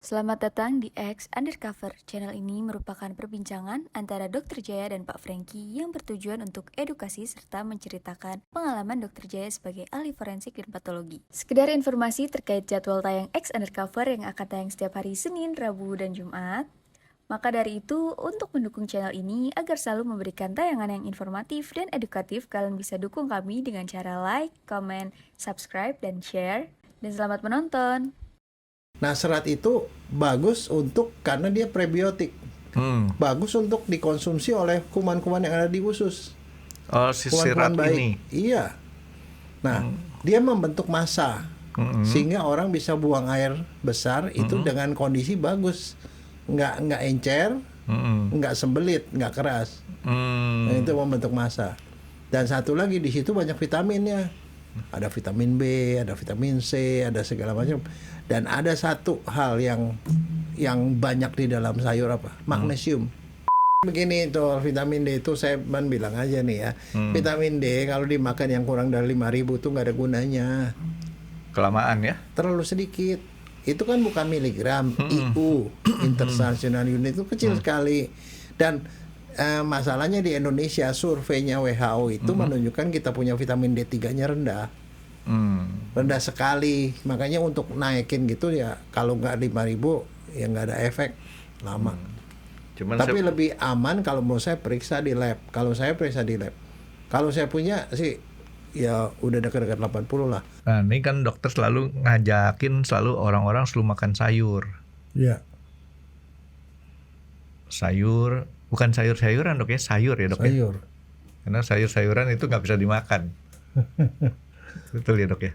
Selamat datang di X Undercover. Channel ini merupakan perbincangan antara Dr. Jaya dan Pak Franky yang bertujuan untuk edukasi serta menceritakan pengalaman Dr. Jaya sebagai ahli forensik dan patologi. Sekedar informasi terkait jadwal tayang X Undercover yang akan tayang setiap hari Senin, Rabu, dan Jumat. Maka dari itu, untuk mendukung channel ini agar selalu memberikan tayangan yang informatif dan edukatif, kalian bisa dukung kami dengan cara like, comment, subscribe, dan share. Dan selamat menonton! Nah, serat itu bagus karena dia prebiotik. Bagus untuk dikonsumsi oleh kuman-kuman yang ada di usus. Oh, si Kuman-kuman serat baik. ini. Iya. Nah, dia membentuk massa. Sehingga orang bisa buang air besar itu dengan kondisi bagus. Nggak encer, nggak sembelit, nggak keras. Nah, itu membentuk massa. Dan satu lagi, di situ banyak vitaminnya. Ada vitamin B, ada vitamin C, ada segala macam. Dan ada satu hal yang banyak di dalam sayur apa? Magnesium. Begini tuh, vitamin D itu saya bilang aja nih ya. Vitamin D kalau dimakan yang kurang dari 5.000 tuh nggak ada gunanya. Kelamaan ya? Terlalu sedikit. Itu kan bukan miligram, IU, International Unit, itu kecil sekali. Dan masalahnya di Indonesia, surveinya WHO itu menunjukkan kita punya vitamin D3-nya rendah. Rendah sekali. Makanya untuk naikin gitu ya, kalau nggak 5.000 ya nggak ada efek lama. Tapi lebih aman kalau mau saya periksa di lab. Kalau saya periksa di lab. Kalau saya punya sih ya udah dekat-dekat 80 lah. Nah, ini kan dokter selalu ngajakin orang-orang selalu makan sayur. Iya. Sayur, bukan sayur-sayuran dok ya, sayur ya dok Sayur. ya. Karena sayur-sayuran itu nggak bisa dimakan. Betul ya dok ya.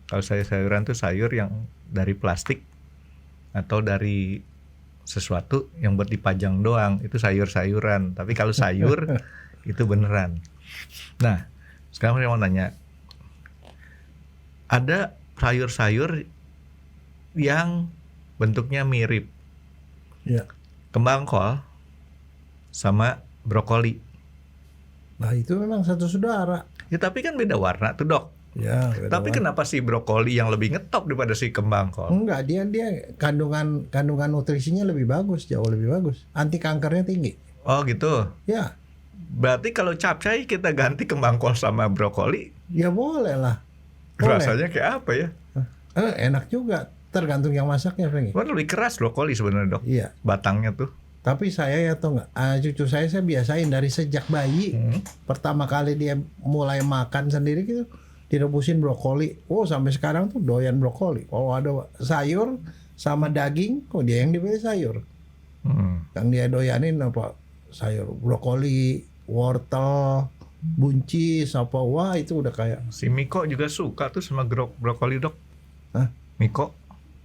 Kalau sayur-sayuran tuh sayur yang dari plastik atau dari sesuatu yang buat dipajang doang, itu sayur-sayuran. Tapi kalau sayur itu beneran. Nah, sekarang saya mau nanya, ada sayur-sayur yang bentuknya mirip, Ya. kembang kol sama brokoli. Nah, itu memang satu saudara. Ya tapi kan beda warna tuh dok. Ya, Tapi kenapa si brokoli yang lebih ngetop daripada si kembang kol? enggak, dia kandungan nutrisinya lebih bagus, jauh lebih bagus. Anti kankernya tinggi. Oh gitu. Ya, Berarti kalau capcay kita ganti kembang kol sama brokoli, ya boleh lah. Boleh. rasanya kayak apa ya? Enak juga, tergantung yang masaknya, Franky. Kan lebih keras brokoli sebenarnya dok. Iya. Batangnya tuh. Tapi saya ya tau nggak, cucu saya biasain dari sejak bayi. Pertama kali dia mulai makan sendiri gitu, direbusin brokoli. Oh, sampai sekarang tuh doyan brokoli. Kalau ada sayur sama daging, kok dia yang dipilih sayur. Yang dia doyanin apa? Sayur brokoli, wortel, buncis, apa. Wah, itu udah kayak. Si Miko juga suka tuh sama brokoli dok. Hah? Miko.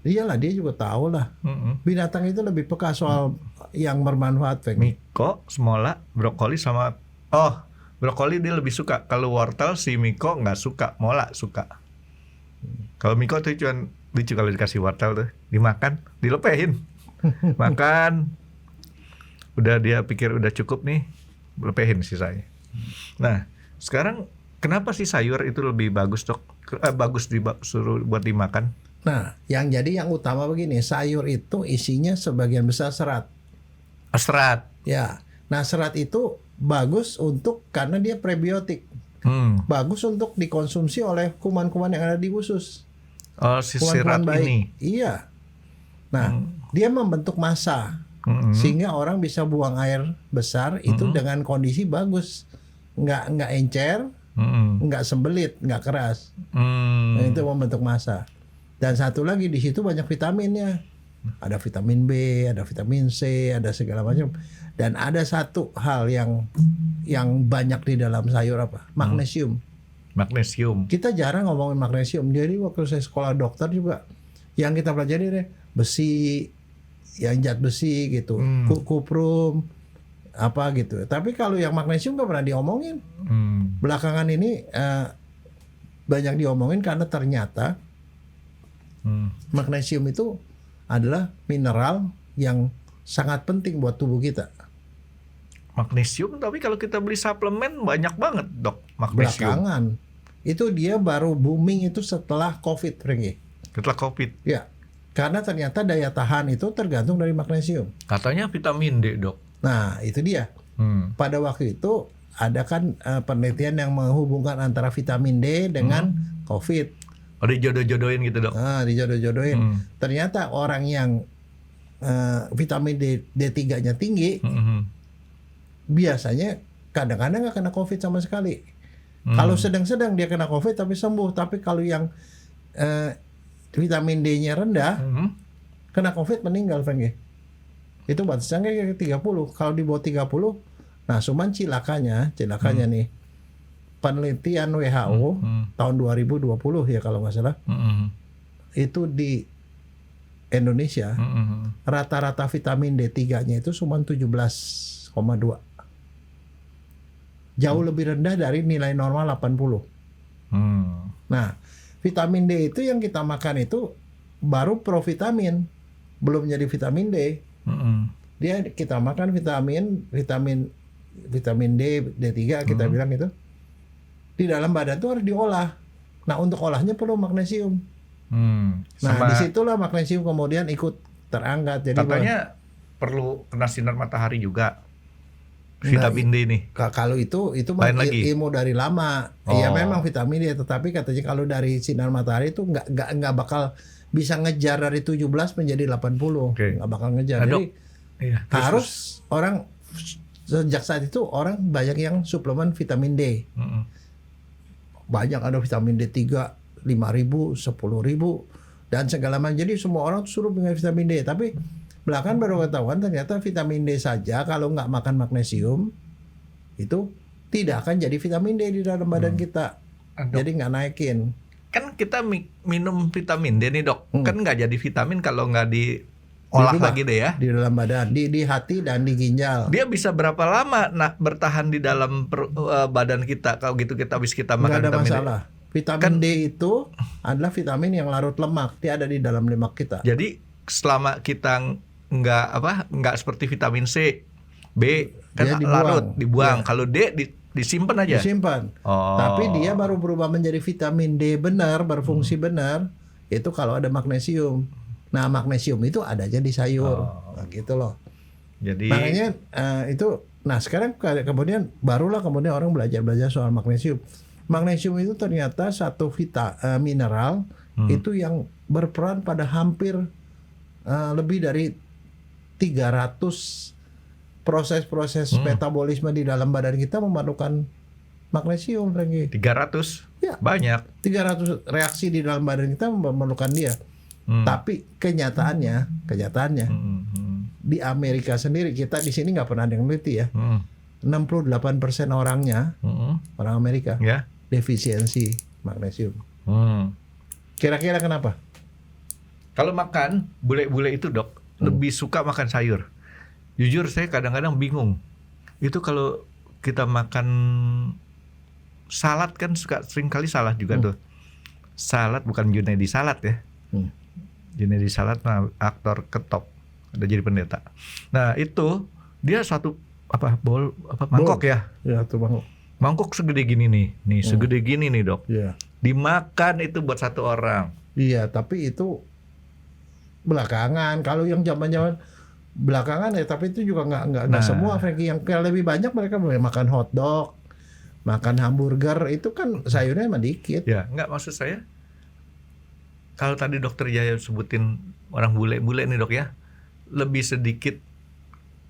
Iyalah, dia juga tahu lah. Binatang itu lebih peka soal yang bermanfaat, Franky. Miko, semola, brokoli sama brokoli dia lebih suka. Kalau wortel si Miko nggak suka, mola suka. Kalau Miko tuh cuman lucu kalau dikasih wortel tuh, dimakan, dilepehin. Makan. Udah dia pikir udah cukup nih, lepehin sisanya. Nah, sekarang kenapa sih sayur itu lebih bagus, Dok? Bagus disuruh buat dimakan? Nah, yang utama begini, sayur itu isinya sebagian besar serat. Serat. Ya. Nah, serat itu bagus karena dia prebiotik. Bagus untuk dikonsumsi oleh kuman-kuman yang ada di usus. Oh, si Kuman-kuman serat baik. ini. Iya. Nah, dia membentuk massa. Sehingga orang bisa buang air besar itu dengan kondisi bagus. Nggak encer, nggak sembelit, nggak keras. Nah, itu membentuk massa. Dan satu lagi, di situ banyak vitaminnya. Ada vitamin B, ada vitamin C, ada segala macam. Dan ada satu hal yang banyak di dalam sayur apa? Magnesium. Magnesium. Kita jarang ngomongin magnesium. Jadi waktu saya sekolah dokter juga, yang kita pelajari deh, besi, yang zat besi gitu, kuprum, apa gitu. Tapi kalau yang magnesium nggak pernah diomongin. Belakangan ini banyak diomongin karena ternyata magnesium itu adalah mineral yang sangat penting buat tubuh kita. Magnesium, tapi kalau kita beli suplemen banyak banget dok magnesium. Belakangan itu dia baru booming itu setelah COVID, Franky. Setelah COVID. Ya, Karena ternyata daya tahan itu tergantung dari magnesium. Katanya vitamin D, Dok. Nah, itu dia. Pada waktu itu ada kan penelitian yang menghubungkan antara vitamin D dengan COVID. Oh, dijodoh-jodohin gitu, Dok. Dijodoh-jodohin. Ternyata orang yang vitamin D3-nya tinggi, biasanya kadang-kadang nggak kena COVID sama sekali. Kalau sedang-sedang dia kena COVID tapi sembuh. Tapi kalau yang vitamin D-nya rendah, kena COVID meninggal, Franky. Itu batasnya kayak 30. Kalau di bawah 30, nah cuman cilakanya nih, penelitian WHO tahun 2020 ya kalau nggak salah, itu di Indonesia rata-rata vitamin D3-nya itu cuma 17,2. Jauh lebih rendah dari nilai normal 80. Nah, vitamin D itu yang kita makan itu baru provitamin, belum jadi vitamin D. Dia kita makan vitamin D, D3 kita bilang itu di dalam badan tuh harus diolah. Nah, untuk olahnya perlu magnesium. Nah, disitulah magnesium kemudian ikut terangkat. Jadi katanya perlu kena sinar matahari juga vitamin D ini. Kalau itu ilmu dari lama. Iya memang vitamin D, tetapi katanya kalau dari sinar matahari itu nggak bakal bisa ngejar dari 17 menjadi 80. Nggak bakal ngejar. Jadi harus orang sejak saat itu orang banyak yang suplemen vitamin D. Banyak ada vitamin D3 5.000, 10.000 dan segala macam. Jadi semua orang suruh dengan vitamin D. Tapi belakangan baru ketahuan ternyata vitamin D saja kalau nggak makan magnesium itu tidak akan jadi vitamin D di dalam badan kita. Jadi nggak naikin. Kan kita minum vitamin D nih, Dok. Kan nggak jadi vitamin kalau nggak diolah lagi deh ya. Di dalam badan, di hati dan di ginjal. Dia bisa berapa lama bertahan di dalam badan kita kalau gitu habis kita makan vitamin D? Nggak ada masalah. Vitamin D itu adalah vitamin yang larut lemak. Dia ada di dalam lemak kita. Jadi selama kita nggak seperti vitamin C, B kan dibuang. Kalau D disimpan aja. Disimpan. Tapi dia baru berubah menjadi vitamin D benar, berfungsi benar itu kalau ada magnesium. Nah, magnesium itu ada aja di sayur. Nah, gitu loh. Jadi makanya itu sekarang kemudian kemudian orang belajar soal magnesium. Magnesium itu ternyata satu mineral itu yang berperan pada hampir lebih dari 300 proses-proses metabolisme di dalam badan kita memerlukan magnesium, Franky. 300? Ya. Banyak. 300 reaksi di dalam badan kita memerlukan dia. Tapi kenyataannya di Amerika sendiri, kita di sini nggak pernah ada yang neliti ya. 68% orangnya, orang Amerika, defisiensi magnesium. Kira-kira kenapa? Kalau makan bule-bule itu, Dok, lebih suka makan sayur. Jujur saya kadang-kadang bingung. Itu kalau kita makan salad kan sering kali salah juga tuh. Salad bukan Junedi Salad ya. Junedi Salad mah aktor ketop, udah jadi pendeta. Nah, itu dia satu mangkok ya? Ya, tuh mangkok. Mangkok segede gini nih, segede gini nih, Dok. Iya. Dimakan itu buat satu orang. Iya, tapi itu belakangan. Kalau yang zaman-zaman belakangan ya, tapi itu juga nggak semua, Franky. Yang lebih banyak mereka makan hotdog, makan hamburger, itu kan sayurnya emang dikit. Ya, nggak, maksud saya kalau tadi Dokter Jaya sebutin orang bule-bule nih, Dok ya, lebih sedikit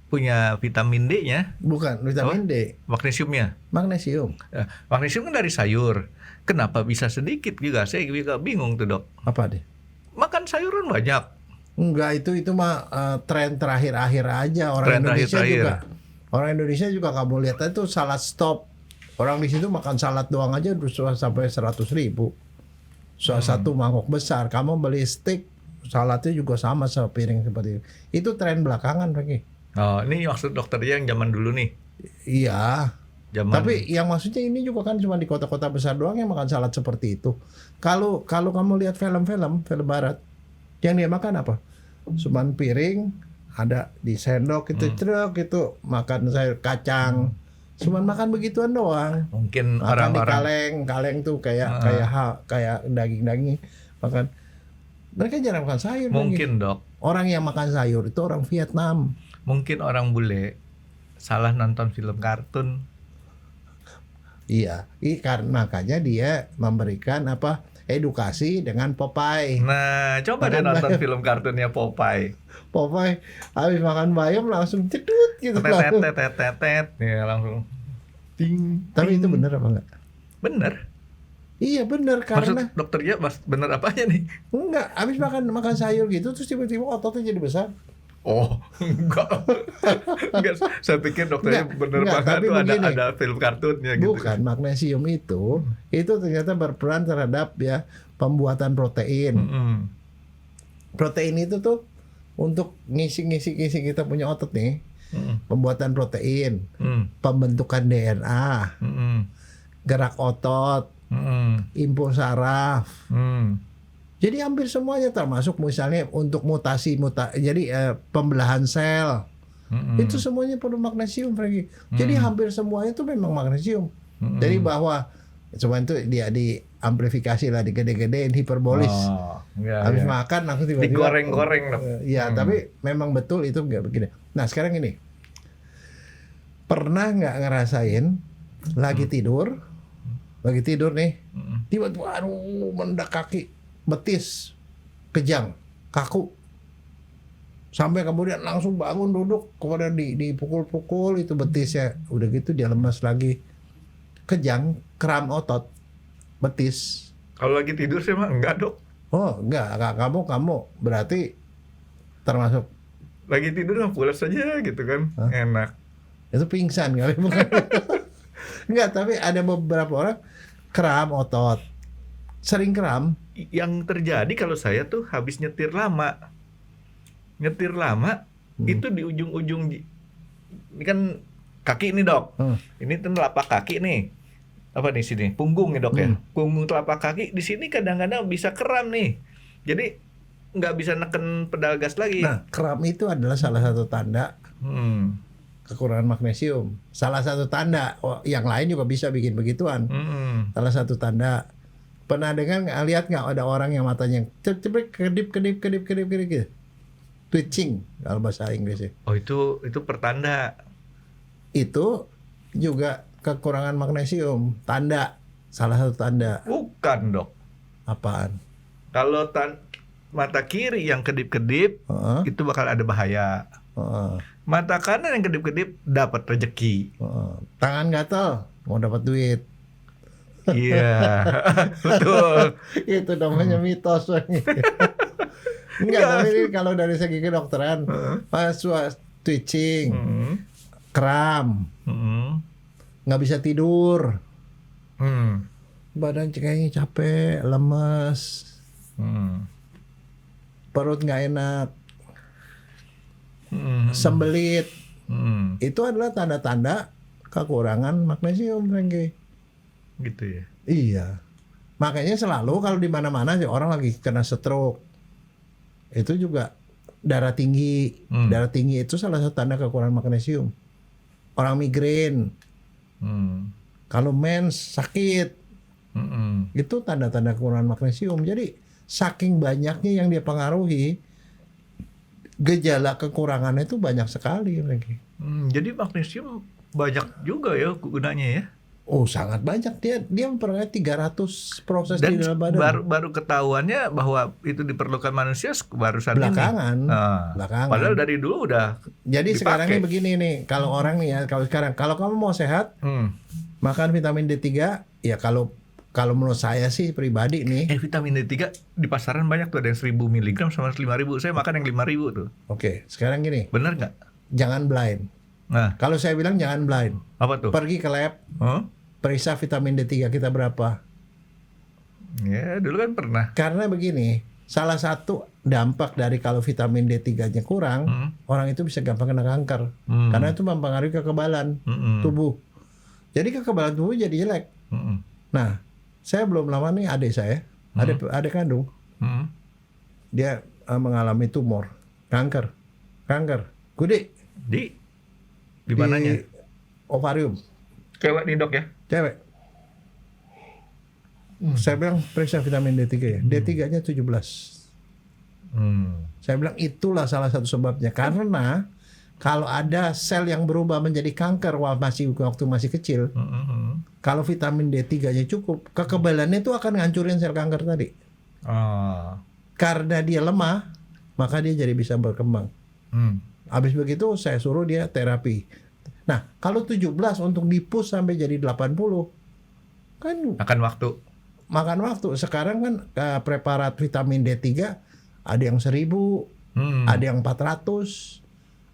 punya vitamin D-nya. Bukan vitamin D, magnesiumnya. Magnesium. Magnesium kan dari sayur. Kenapa bisa sedikit juga? Saya juga bingung tuh, Dok. Apa deh? Makan sayuran banyak. Enggak, itu mah tren terakhir-akhir aja orang Indonesia juga. Orang Indonesia juga kamu lihat itu salad stop. Orang di situ makan salad doang aja sampai 100.000. Satu mangkok besar. Kamu beli steak, saladnya juga sama sepiring seperti itu. Itu tren belakangan, Franky. Oh, ini maksud dokter yang zaman dulu nih. Iya. Tapi yang maksudnya ini juga kan cuma di kota-kota besar doang yang makan salad seperti itu. Kalau kamu lihat film barat, yang dia makan apa? Cuman piring, ada di sendok itu ceruk itu makan sayur kacang. Cuman makan begituan doang. Mungkin makan orang-orang di kaleng tuh kayak daging-daging makan. Mereka jarang makan sayur. Mungkin lagi. dok. Orang yang makan sayur itu orang Vietnam. Mungkin orang bule salah nonton film kartun. Iya, karena makanya dia memberikan edukasi dengan Popeye. Nah, coba deh nonton film kartunnya Popeye. Popeye habis makan bayam langsung cedut gitu. Tetet, ya langsung. Ting. Tapi itu benar apa enggak? Bener. Iya benar karena Maksud dokternya bener apanya nih? enggak habis makan sayur gitu terus tiba-tiba ototnya jadi besar. Oh, enggak. Saya pikir dokternya bener enggak, banget tapi tuh begini. ada film kartunnya gitu. Bukan, magnesium itu ternyata berperan terhadap ya pembuatan protein. Protein itu tuh untuk ngisi kita punya otot nih. Pembuatan protein, pembentukan DNA, gerak otot, impuls saraf. Jadi hampir semuanya termasuk misalnya untuk jadi pembelahan sel. Itu semuanya perlu magnesium, Franky. Jadi hampir semuanya itu memang magnesium. Jadi bahwa cuma itu dia diamplifikasi lah, digede-gedein, hiperbolis. Habis makan langsung tiba-tiba digoreng-goreng. Iya, tapi memang betul itu nggak begini. Nah sekarang ini, pernah nggak ngerasain lagi tidur nih, tiba-tiba mendadak kaki, betis, kejang, kaku, sampai kemudian langsung bangun duduk, kemudian dipukul-pukul itu betisnya, udah gitu dia lemas lagi, kejang, kram otot, betis. Kalau lagi tidur sih mah enggak dok. Oh enggak, kamu berarti termasuk lagi tidur mah pulas aja gitu kan. Hah? Enak. Itu pingsan kali bukan? Enggak, tapi ada beberapa orang kram otot, sering kram. Yang terjadi kalau saya tuh habis nyetir lama itu di ujung-ujung ini kan kaki nih dok. Ini tuh telapak kaki nih, apa nih sini punggung nih dok ya, punggung telapak kaki di sini kadang-kadang bisa kram nih, jadi nggak bisa neken pedal gas lagi. Nah kram itu adalah salah satu tanda kekurangan magnesium, salah satu tanda. Yang lain juga bisa bikin begituan. Salah satu tanda. Pernah dengar lihat nggak ada orang yang matanya cepet kedip gitu, twitching kalau bahasa Inggrisnya. Oh itu pertanda. Itu juga kekurangan magnesium, tanda, salah satu tanda. Bukan dok. Apaan? Kalau mata kiri yang kedip-kedip itu bakal ada bahaya. Mata kanan yang kedip-kedip dapat rezeki. Tangan gatal mau dapat duit. Iya, betul. Itu namanya mitos. Enggak, tapi ini kalau dari segi kedokteran, pas twitching, kram, nggak bisa tidur, badan kayaknya capek, lemes, perut nggak enak, sembelit, itu adalah tanda-tanda kekurangan magnesium, Franky. Gitu ya. Iya. Makanya selalu kalau di mana-mana sih orang lagi kena stroke, itu juga darah tinggi. Darah tinggi itu salah satu tanda kekurangan magnesium. Orang migrain, kalau mens sakit, itu tanda-tanda kekurangan magnesium. Jadi saking banyaknya yang dia pengaruhi, gejala kekurangannya itu banyak sekali. Jadi magnesium banyak juga ya gunanya ya. Oh sangat banyak, dia memperoleh 300 proses dan di dalam badan. baru ketahuannya bahwa itu diperlukan manusia baru saat belakangan. ini. Belakangan. Padahal dari dulu udah. Jadi dipakai. Sekarang ini begini nih, kalau orang nih ya, kalau kamu mau sehat, makan vitamin D3 ya kalau menurut saya sih pribadi nih. Vitamin D3 di pasaran banyak tuh, ada yang 1000 mg sama 5000. Saya makan yang 5000 tuh. Oke, sekarang gini. Bener nggak? Jangan blind. Nah, kalau saya bilang jangan blind. Apa tuh? Pergi ke lab. Periksa vitamin D3 kita berapa? Ya, dulu kan pernah. Karena begini, salah satu dampak dari kalau vitamin D3-nya kurang, orang itu bisa gampang kena kanker. Karena itu mempengaruhi kekebalan tubuh. Jadi kekebalan tubuh jadi jelek. Nah, saya belum lama nih adik saya, adik kandung, dia mengalami tumor, kanker, gede. Di mananya? Ovarium. Cewek nih dok ya? Cewek. Saya bilang periksa vitamin D3 ya. D3-nya 17. Saya bilang itulah salah satu sebabnya, karena kalau ada sel yang berubah menjadi kanker waktu masih kecil, kalau vitamin D3-nya cukup, kekebalannya itu akan ngancurin sel kanker tadi. Karena dia lemah, maka dia jadi bisa berkembang. Habis begitu saya suruh dia terapi. Nah, kalau 17 untuk di-push sampai jadi 80, kan Makan waktu. makan waktu. Sekarang kan preparat vitamin D3 ada yang 1.000, ada yang 400,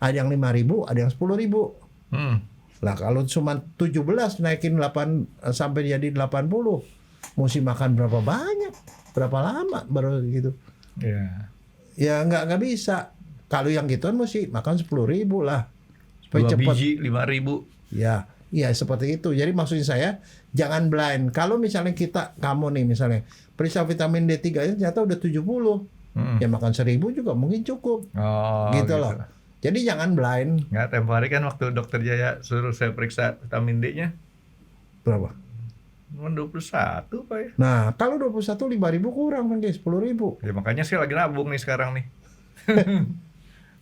ada yang 5.000, ada yang 10.000. Lah kalau cuma 17 naikin 8 sampai jadi 80, mesti makan berapa banyak? Berapa lama baru gitu? Ya nggak bisa. Kalau yang gituan mesti makan 10.000 lah. Supaya 2 cepat. biji 5.000. Ya seperti itu. Jadi maksudnya saya jangan blind. Kalau misalnya kamu nih misalnya periksa vitamin D3 ternyata udah 70. Ya makan 1.000 juga mungkin cukup. Gitu loh. Jadi jangan blind. Nggak, tempo hari kan waktu dokter Jaya suruh saya periksa vitamin D-nya. Berapa? 21 Pak ya. Nah, kalau 21 5.000 kurang kan guys, 10.000. Ya makanya saya lagi nabung nih sekarang nih.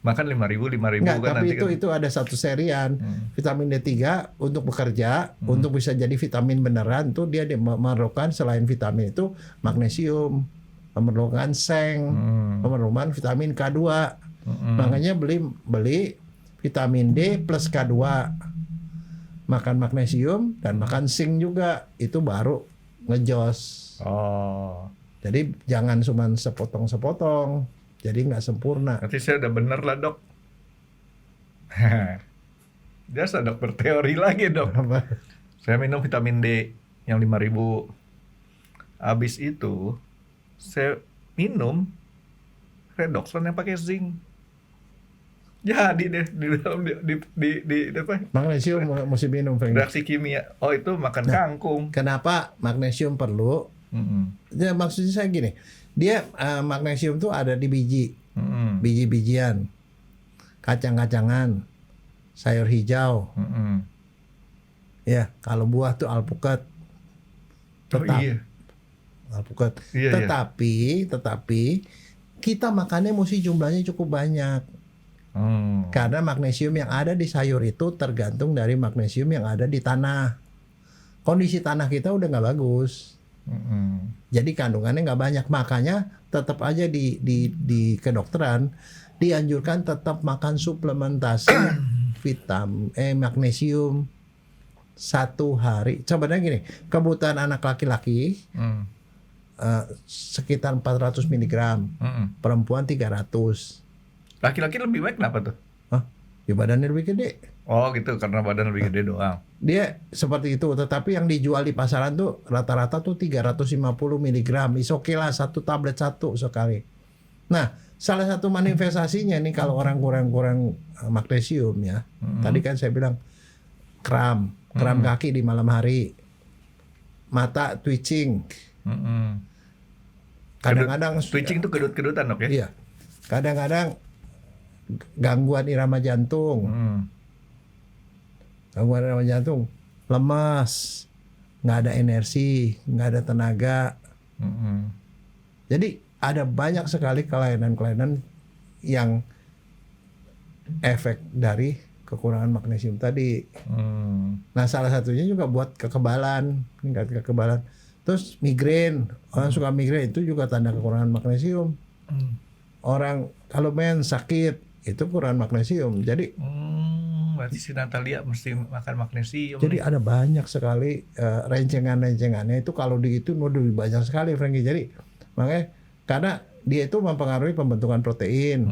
Makan 5.000 Nggak, kan tapi nanti itu ada satu serian. Vitamin D3 untuk bekerja, untuk bisa jadi vitamin beneran tuh dia memerlukan selain vitamin itu magnesium, memerlukan seng, memerlukan vitamin K2. Makanya beli vitamin D plus K2. Makan magnesium dan makan zinc juga, itu baru ngejos. Jadi jangan cuma sepotong-sepotong, jadi nggak sempurna. Nanti saya udah bener lah dok. Biasa dok berteori lagi dok. Saya minum vitamin D yang 5.000. Habis itu saya minum redoxon yang pakai zinc. Jadi deh di dalam di apa? Magnesium mesti minum, Frank. Reaksi kimia. Oh itu makan kangkung. Kenapa magnesium perlu? Ya, maksudnya saya gini, dia magnesium tuh ada di biji, biji-bijian, kacang-kacangan, sayur hijau. Ya, kalau buah tuh alpukat. Alpukat. Tetapi kita makannya mesti jumlahnya cukup banyak. Karena magnesium yang ada di sayur itu tergantung dari magnesium yang ada di tanah. Kondisi tanah kita udah nggak bagus. Jadi kandungannya nggak banyak. Makanya tetap aja di kedokteran dianjurkan tetap makan suplementasi magnesium 1 hari. Sebenarnya gini, kebutuhan anak laki-laki sekitar 400 mg, perempuan 300. Laki-laki lebih baik kenapa tuh? Ya badannya lebih gede. Oh gitu, karena badan lebih gede doang. Dia seperti itu, tetapi yang dijual di pasaran tuh rata-rata tuh 350 mg. Is oke lah, 1 tablet sekali. Nah, salah satu manifestasinya nih kalau orang kurang magnesium ya. Tadi kan saya bilang kram kaki di malam hari, mata twitching. Kadang-kadang twitching tuh kedut-kedutan dok ya? Iya. Kadang-kadang gangguan irama jantung. Gangguan irama jantung, lemas, nggak ada energi, nggak ada tenaga. Jadi ada banyak sekali kelainan-kelainan yang efek dari kekurangan magnesium tadi. Nah salah satunya juga buat kekebalan, tingkat kekebalan. Terus migrain, orang suka migrain itu juga tanda kekurangan magnesium. Orang kalau sakit itu kurang magnesium. Jadi berarti si Natalia mesti makan magnesium. Jadi nih. ada banyak sekali rencengan-rencengannya itu kalau dihitung lebih banyak sekali, Frankie. Jadi makanya karena dia itu mempengaruhi pembentukan protein,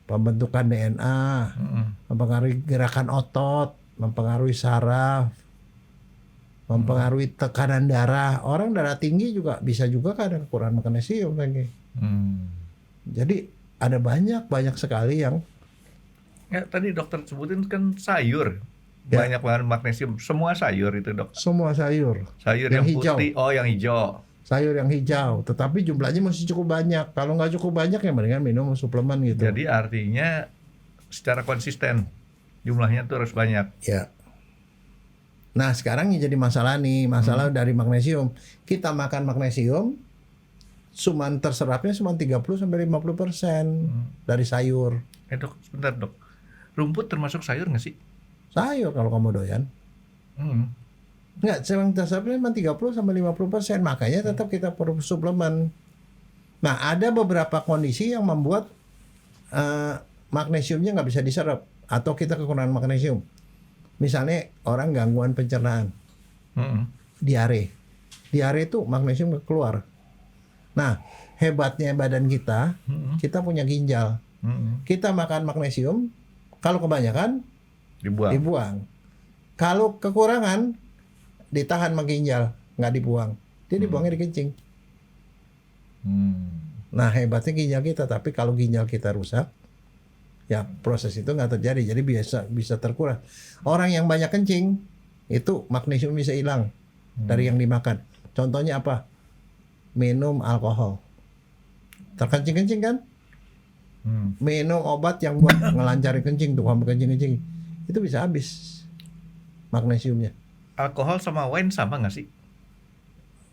pembentukan DNA, mempengaruhi gerakan otot, mempengaruhi saraf, mempengaruhi tekanan darah. Orang darah tinggi juga bisa juga karena kekurangan magnesium, Frankie. Jadi ada banyak sekali yang tadi dokter sebutin kan sayur banyak banget magnesium, semua sayur itu dok. Semua sayur yang putih hijau. Yang hijau, sayur yang hijau, tetapi jumlahnya mesti cukup banyak. Kalau nggak cukup banyak ya mendingan minum suplemen gitu. Jadi artinya secara konsisten jumlahnya tuh harus banyak ya. Nah sekarang yang jadi masalah nih, dari magnesium. Kita makan magnesium cuman terserapnya cuma 30-50% dari sayur. Dok, sebentar dok. Rumput termasuk sayur nggak sih? Sayur kalau kamu doyan. Nggak, cuma terserapnya cuma 30-50%. Makanya tetap kita perlu suplemen. Nah, ada beberapa kondisi yang membuat magnesiumnya nggak bisa diserap atau kita kekurangan magnesium. Misalnya orang gangguan pencernaan, diare itu magnesium keluar. Nah, hebatnya badan kita, kita punya ginjal. Kita makan magnesium, kalau kebanyakan dibuang. Kalau kekurangan ditahan sama ginjal, nggak dibuang. Dia dibuangnya di kencing. Nah, hebatnya ginjal kita. Tapi kalau ginjal kita rusak, ya proses itu nggak terjadi. Jadi bisa terkuras. Orang yang banyak kencing itu magnesium bisa hilang dari yang dimakan. Contohnya apa? Minum alkohol. Terkencing-kencing kan? Minum obat yang buat ngelancarin kencing tuh, sampai kencing-kencing. Itu bisa habis magnesiumnya. Alkohol sama wine sama nggak sih?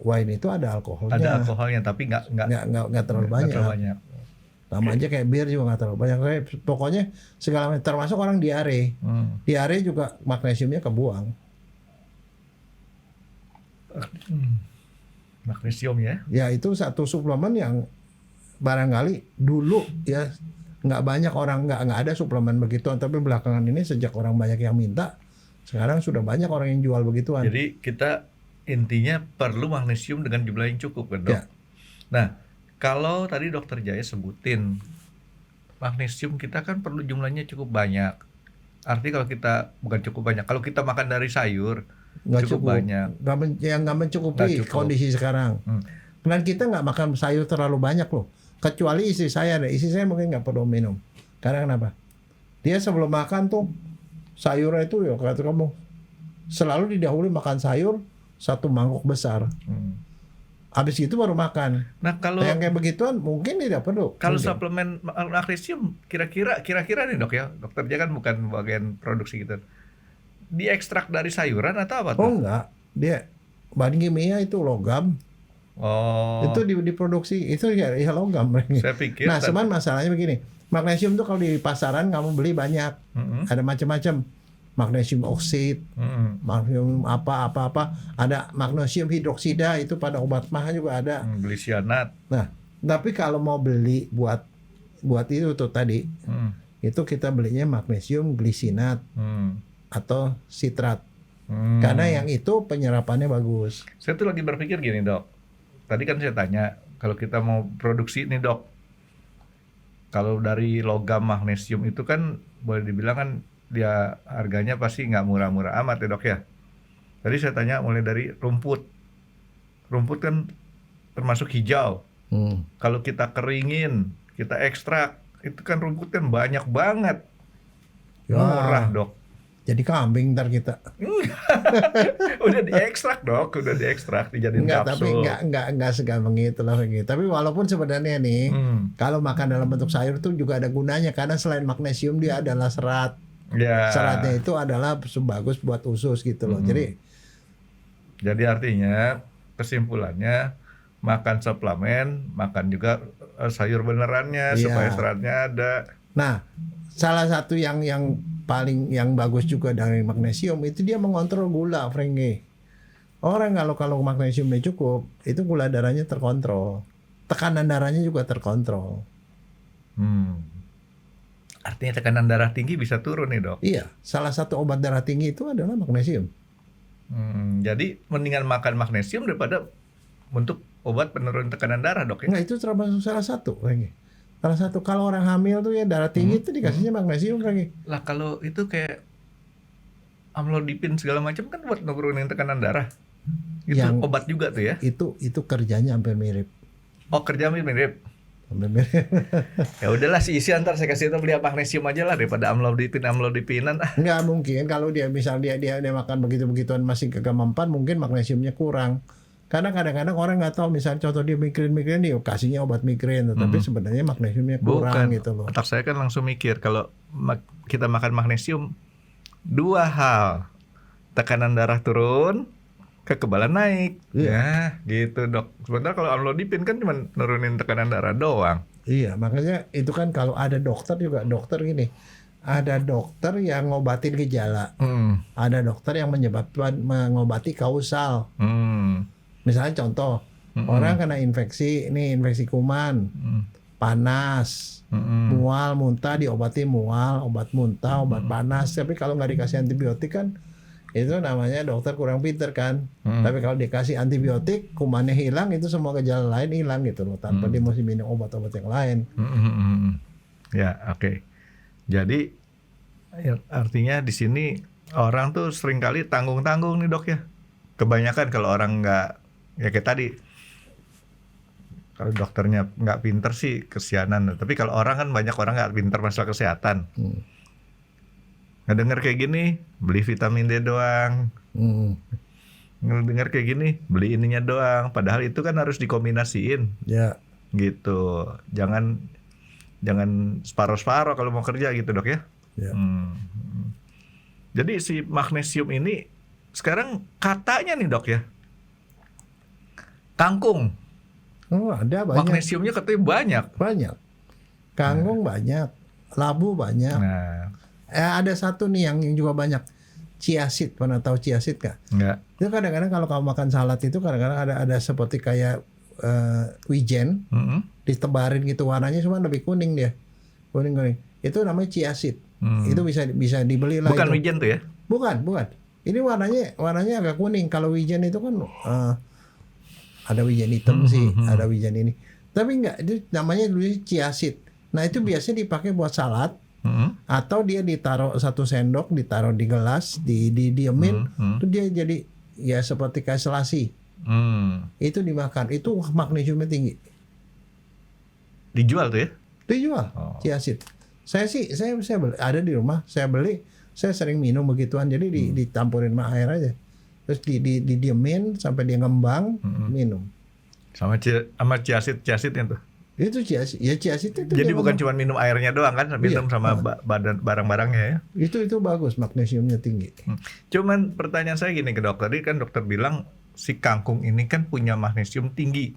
Wine itu ada alkoholnya. Ada alkoholnya tapi nggak terlalu banyak. Sama aja kayak bir juga nggak terlalu banyak. Pokoknya segala macam, termasuk orang diare. Diare juga magnesiumnya kebuang. Magnesium ya? Ya itu satu suplemen yang barangkali dulu ya nggak banyak orang, nggak ada suplemen begituan, tapi belakangan ini sejak orang banyak yang minta, sekarang sudah banyak orang yang jual begituan. Jadi kita intinya perlu magnesium dengan jumlah yang cukup kan dok? Ya. Nah kalau tadi dokter Jaya sebutin magnesium kita kan perlu jumlahnya cukup banyak. Artinya kalau kita bukan cukup banyak, kalau kita makan dari sayur Nggak cukup banyak. Nggak mencukupi Nggak cukup. kondisi sekarang. Dan kita nggak makan sayur terlalu banyak loh. Kecuali istri saya mungkin nggak perlu minum. Karena kenapa? Dia sebelum makan tuh sayurnya itu ya kata kamu selalu didahului makan sayur 1 mangkok besar. Habis itu baru makan. Nah kalau yang kayak begituan mungkin tidak perlu. Kalau Mungkin. suplemen magnesium kira-kira nih dok ya, dokter Jaya kan bukan bagian produksi gitu. Diekstrak dari sayuran atau apa tuh? Oh enggak, dia bahan kimia itu logam. Oh. Itu diproduksi itu ya logam. Saya pikir. Nah, cuman masalahnya begini. Magnesium tuh kalau di pasaran kamu beli banyak. Ada macam-macam. Magnesium oksid, magnesium apa. Ada magnesium hidroksida itu pada obat mah juga ada. Glisianat. Nah, tapi kalau mau beli buat itu tuh tadi, itu kita belinya magnesium glisinat atau sitrat. Karena yang itu penyerapannya bagus. Saya tuh lagi berpikir gini dok. Tadi kan saya tanya, kalau kita mau produksi nih dok, kalau dari logam magnesium itu kan boleh dibilang kan dia harganya pasti nggak murah-murah amat ya dok ya. Tadi saya tanya mulai dari rumput. Rumput kan termasuk hijau. Kalau kita keringin, kita ekstrak, itu kan rumput kan banyak banget. Ya. Murah dok. Jadi kambing ntar kita. Udah diekstrak dok, dijadiin kapsul. Tapi enggak segampang itu lah gitu. Tapi walaupun sebenarnya nih, kalau makan dalam bentuk sayur tuh juga ada gunanya karena selain magnesium dia adalah serat. Ya. Seratnya itu adalah bagus buat usus gitu loh. Jadi artinya kesimpulannya makan suplemen, makan juga sayur benerannya supaya seratnya ada. Nah, salah satu yang paling yang bagus juga dari magnesium itu dia mengontrol gula, Frankie. Orang kalau magnesiumnya cukup, itu gula darahnya terkontrol. Tekanan darahnya juga terkontrol. Artinya tekanan darah tinggi bisa turun nih dok? Iya, salah satu obat darah tinggi itu adalah magnesium. Jadi mendingan makan magnesium daripada untuk obat penurun tekanan darah dok ya? Nah itu termasuk salah satu, Frankie. Salah satu kalau orang hamil tuh ya darah tinggi itu dikasihnya magnesium lagi. Lah kalau itu kayak amlodipin segala macam kan buat nurunin tekanan darah. Itu obat juga tuh ya? Itu kerjanya hampir mirip. Oh kerja mirip. Hampir mirip. Ya udahlah si isi antar saya kasih tahu beli magnesium aja lah daripada amlodipinan. Nggak mungkin kalau dia misal dia makan begitu-begituan masih kagak mempan, mungkin magnesiumnya kurang. Karena kadang-kadang orang nggak tahu, misalnya contoh dia migrain dia kasihnya obat migrain, tapi sebenarnya magnesiumnya kurang. Bukan, gitu loh. Otak saya kan langsung mikir kalau kita makan magnesium 2 hal, tekanan darah turun kekebalan naik. Iya. Ya, gitu dok. Sebentar kalau amlodipin kan cuma nurunin tekanan darah doang. Iya, makanya itu kan kalau ada dokter juga, dokter gini, ada dokter yang ngobatin gejala, ada dokter yang mengobati kausal. Misalnya contoh, orang kena infeksi, ini infeksi kuman, panas, mual, muntah, diobati mual, obat muntah, obat panas. Tapi kalau nggak dikasih antibiotik kan, itu namanya dokter kurang pinter kan. Tapi kalau dikasih antibiotik, kumannya hilang, itu semua gejala lain hilang gitu loh, tanpa dia mesti minum obat-obat yang lain. Ya, oke. Jadi ya, artinya di sini orang tuh seringkali tanggung-tanggung nih dok ya. Kebanyakan kalau orang nggak, ya kayak tadi, kalau dokternya nggak pinter sih kesianan. Tapi kalau orang kan banyak orang nggak pinter masalah kesehatan. Ngedenger kayak gini, beli vitamin D doang. Ngedenger kayak gini, beli ininya doang. Padahal itu kan harus dikombinasiin. Ya. Gitu. Jangan separuh-separuh kalau mau kerja gitu dok ya. Ya. Jadi si magnesium ini sekarang katanya nih dok ya, kangkung. Oh, ada banyak. Magnesiumnya katanya banyak. Banyak. Kangkung banyak, labu banyak. Nah, Ada satu nih yang juga banyak, chia seed. Pernah tahu chia seed nggak? enggak. Itu kadang-kadang kalau kamu makan salad itu kadang-kadang ada seperti kayak wijen, ditebarin gitu, warnanya cuma lebih kuning dia, kuning. Itu namanya chia seed. Itu bisa dibeli lah. Bukan itu. wijen tuh ya? Bukan. Ini warnanya agak kuning. Kalau wijen itu kan ada wijen hitam sih, ada wijen ini. Tapi enggak, itu namanya dulu chia seed. Nah itu biasanya dipakai buat salad. Atau dia ditaruh 1 sendok, ditaruh di gelas, didiemin, itu dia jadi ya seperti kayak selasi. Itu dimakan, itu magnesiumnya tinggi. Dijual tuh ya? Dijual, chia seed. Saya beli, ada di rumah, saya beli, saya sering minum begituan, jadi ditampurin sama air aja, terus didiemin sampai dia ngembang, minum. Sama chia seednya tuh. Itu chia seed itu. Jadi bukan cuma minum airnya doang kan, minum sama barang-barangnya ya. Itu bagus, magnesiumnya tinggi. Cuman pertanyaan saya gini ke dokter, tadi kan dokter bilang si kangkung ini kan punya magnesium tinggi,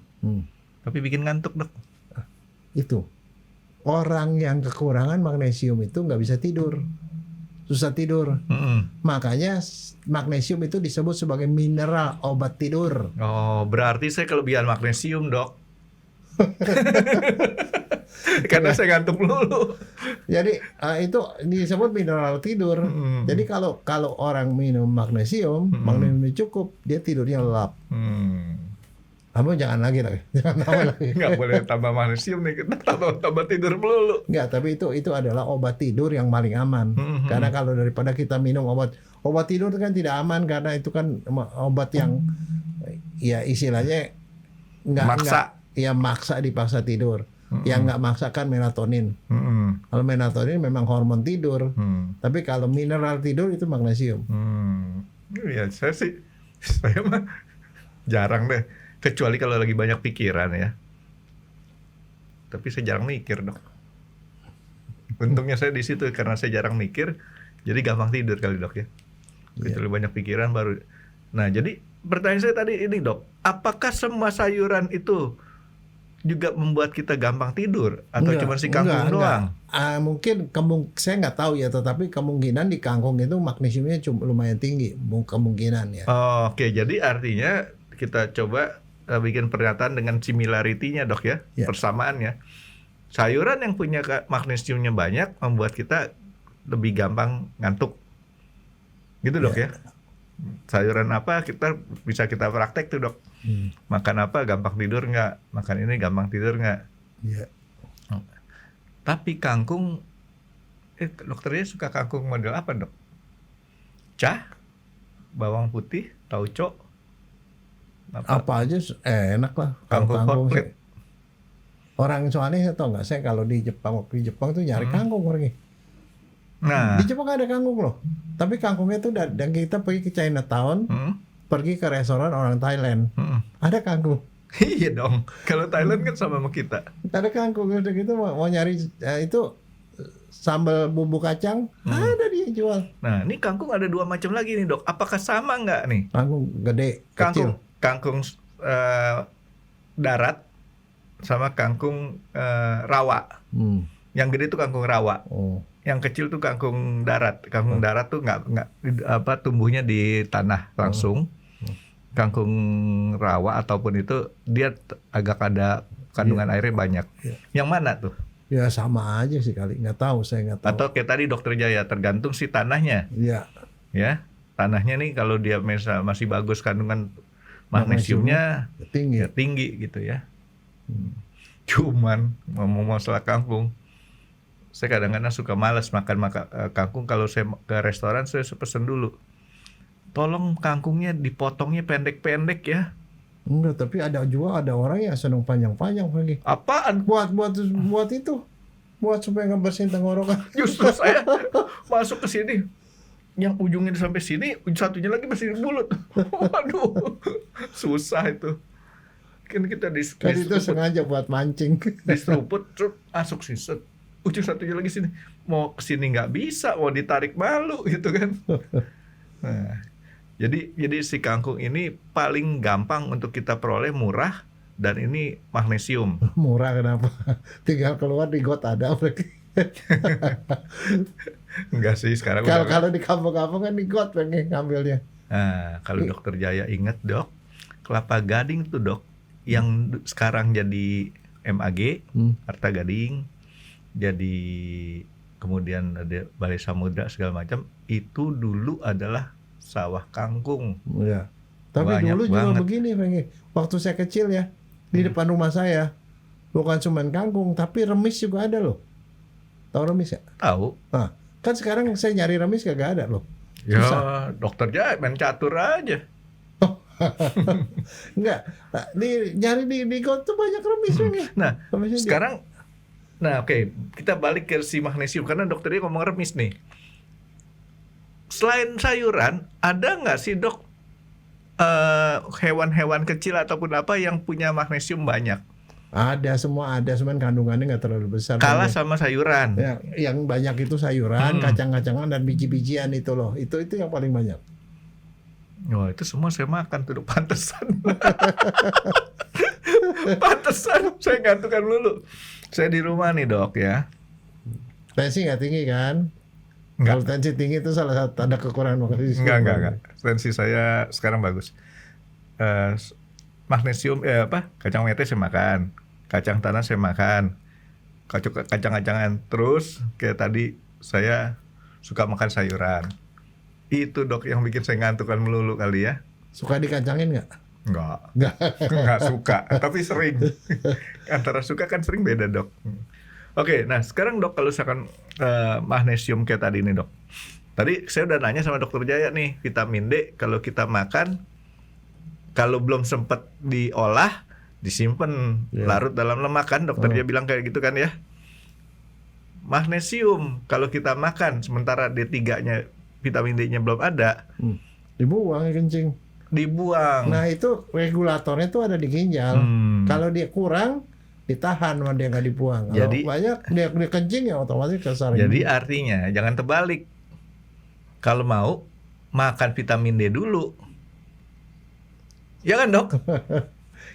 tapi bikin ngantuk dok. Itu orang yang kekurangan magnesium itu nggak bisa tidur, susah tidur. Makanya magnesium itu disebut sebagai mineral obat tidur. Oh, berarti saya kelebihan magnesium dok. Karena saya ngantuk dulu. Jadi itu disebut mineral tidur. Jadi kalau orang minum magnesium, magnesiumnya cukup, dia tidurnya lelap. Kamu jangan lagi, jangan tambah lagi. Nggak boleh tambah magnesium nih, kita tambah tidur melulu. Nggak, tapi itu adalah obat tidur yang paling aman. Karena kalau daripada kita minum obat tidur itu kan tidak aman, karena itu kan obat yang ya istilahnya maksa dipaksa tidur. Yang nggak maksa kan melatonin. Kalau melatonin memang hormon tidur. Tapi kalau mineral tidur itu magnesium. Ya saya mah jarang deh. Kecuali kalau lagi banyak pikiran ya. Tapi saya jarang mikir dok. Untungnya saya di situ karena saya jarang mikir, jadi gampang tidur kali dok ya. Kecuali banyak pikiran baru. Nah jadi pertanyaan saya tadi ini dok, apakah semua sayuran itu juga membuat kita gampang tidur atau cuma si kangkung doang? Mungkin saya nggak tahu ya, tetapi kemungkinan di kangkung itu magnesiumnya lumayan tinggi, kemungkinan ya. Oke, jadi artinya kita coba bikin pernyataan dengan similarity-nya dok ya, persamaannya. Sayuran yang punya magnesiumnya banyak membuat kita lebih gampang ngantuk, gitu dok ya. Sayuran apa bisa kita praktek tuh dok. Makan apa gampang tidur nggak, makan ini gampang tidur nggak. Tapi kangkung, dokternya suka kangkung model apa dok? Cah, bawang putih, tauco, apa aja enak lah. Kangkung hot plate. Orang soalnya saya tahu nggak, saya kalau di Jepang tuh nyari kangkung orangnya. Nah, di Jepang ada kangkung loh, tapi kangkungnya tuh dan kita pergi ke Chinatown, pergi ke restoran orang Thailand, ada kangkung. Iya dong, kalau Thailand kan sama kita. Ada kangkung, udah gitu mau nyari itu sambal bumbu kacang, ada dia. jual. Nah, ini kangkung ada 2 macam lagi nih, Dok. Apakah sama nggak nih? Kangkung gede, kecil. Kangkung darat sama kangkung rawa. Yang gede itu kangkung rawa. Yang kecil tuh kangkung darat. Kangkung darat tuh nggak tumbuhnya di tanah langsung. Kangkung rawa ataupun itu dia agak ada kandungan airnya banyak. Yang mana tuh? Ya sama aja sih kali, saya nggak tahu. Atau kayak tadi Dokter Jaya, tergantung si tanahnya. Iya. Ya, tanahnya nih kalau dia masih bagus kandungan magnesiumnya tinggi gitu ya. Cuman ngomong masalah kangkung, saya kadang-kadang suka malas makan kangkung. Kalau saya ke restoran saya pesen dulu, tolong kangkungnya dipotongnya pendek-pendek ya. Enggak, tapi ada orang yang senang panjang-panjang lagi. Apaan? Buat itu. Buat supaya ngebersihin tenggorokan. Justru saya masuk ke sini, yang ujungnya sampai sini, satunya lagi bersihin mulut. Waduh, susah itu. Kan kita itu sengaja buat mancing. Diseruput, masuk sih. Ujung satunya lagi sini. Mau ke sini nggak bisa, mau ditarik malu gitu kan. Nah, jadi si kangkung ini paling gampang untuk kita peroleh, murah, dan ini magnesium. Murah kenapa? Tinggal keluar di got ada berarti. Enggak sih sekarang. Kalau di kampung-kampung kan di got pengen ngambilnya. Nah, kalau Dokter Jaya ingat, Dok, Kelapa Gading tuh, Dok, yang sekarang jadi MAG, Arta Gading, jadi kemudian ada Balai Samudra segala macam, itu dulu adalah sawah kangkung. Ya. Tapi banyak dulu juga begini, Franky. Waktu saya kecil ya, di depan rumah saya bukan cuma kangkung, tapi remis juga ada loh. Tahu remis ya? Tahu. Nah, kan sekarang saya nyari remis kagak ada loh. Ya, susah. Dokter Jaya main catur aja. Enggak, nyari di got tuh banyak remis. Nah, sekarang, oke, kita balik ke si magnesium karena dokternya ngomong remis nih. Selain sayuran, ada nggak sih, Dok, hewan-hewan kecil ataupun apa yang punya magnesium banyak? Ada, semua ada, cuman kandungannya nggak terlalu besar. Kalah sama sayuran. Ya, yang banyak itu sayuran, kacang-kacangan dan biji-bijian itu loh. Itu yang paling banyak. Oh, itu semua saya makan tuh, Dok. Pantesan. Pantesan saya ngantukan dulu. Saya di rumah nih, Dok, ya. Tensi nggak tinggi kan? Enggak. Kalau tensi tinggi itu salah satu tanda kekurangan magnesium. Enggak. Tensi saya sekarang bagus. Magnesium kacang mete saya makan, kacang tanah saya makan, kacang-kacangan. Terus kayak tadi saya suka makan sayuran. Itu, Dok, yang bikin saya ngantukan melulu kali ya. Suka dikacangin nggak? Enggak suka, tapi sering. Antara suka kan sering beda, Dok. Oke, nah sekarang, Dok, kalau misalkan magnesium kayak tadi nih, Dok. Tadi saya udah nanya sama Dokter Jaya nih, vitamin D kalau kita makan, kalau belum sempat diolah, disimpan, larut dalam lemak kan, Dokter Jaya bilang kayak gitu kan ya. Magnesium kalau kita makan, sementara D3-nya, vitamin D-nya belum ada, dibuang ya kencing. Dibuang. Nah itu regulatornya tuh ada di ginjal. Kalau dia kurang, ditahan, dia nggak dibuang. Kalau banyak dia kencing ya otomatis kesar. Jadi artinya jangan terbalik. Kalau mau makan vitamin D dulu, ya kan, Dok?